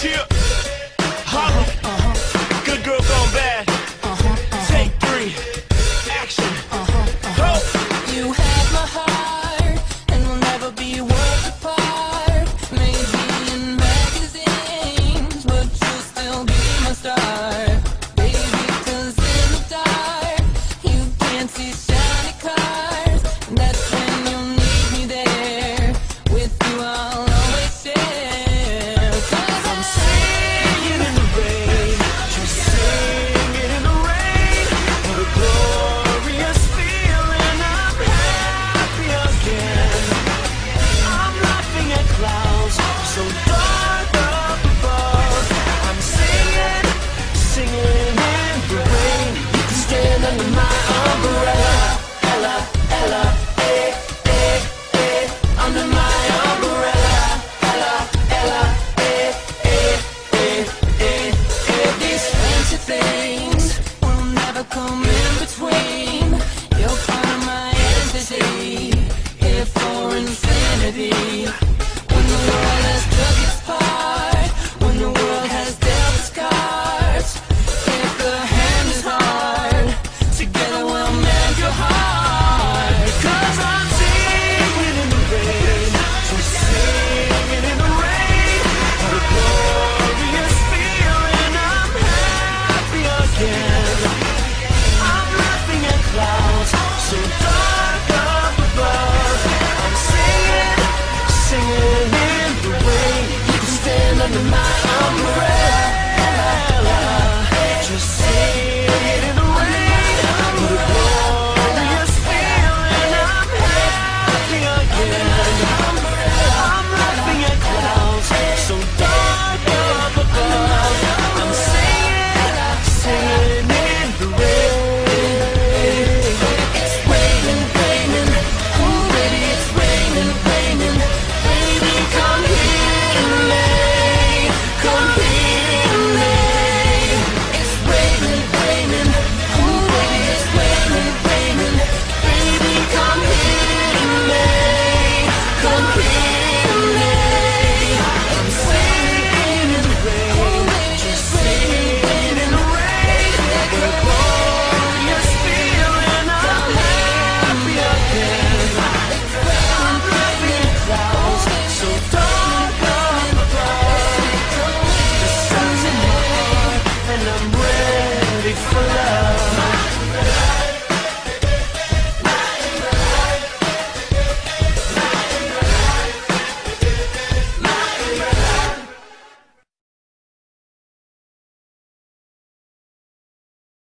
Cheer. Holla. Good girl gone bad. Take three. Action. Go. You have my heart, and we'll never be worlds apart. Maybe in magazines, but you'll still be my star. Baby, 'cause in the dark, you can't see shiny cars. That's when you'll need me there. With you I'll always share. 'Cause I'm singing in the rain, just singing in the rain. What a glorious feeling, I'm happy again. I'm laughing at clouds so dark up above. I'm singing, singing in the rain. You can stand under my umbrella, Ella, Ella, eh, eh, eh. Under my umbrella, Ella, Ella, eh, eh, eh, eh, eh. these fancy things will never come in between. You're part of my entity, here for infinity. When the world has took its part, when the world has dealt its cards, if the hand is hard, together we'll mend your heart. 'Cause I'm singing in the rain, just singing in the rain. What a glorious feeling, I'm happy again. I'm laughing at clouds so dark up above. I'm singing, singing in the rain. You can stand under my umbrella.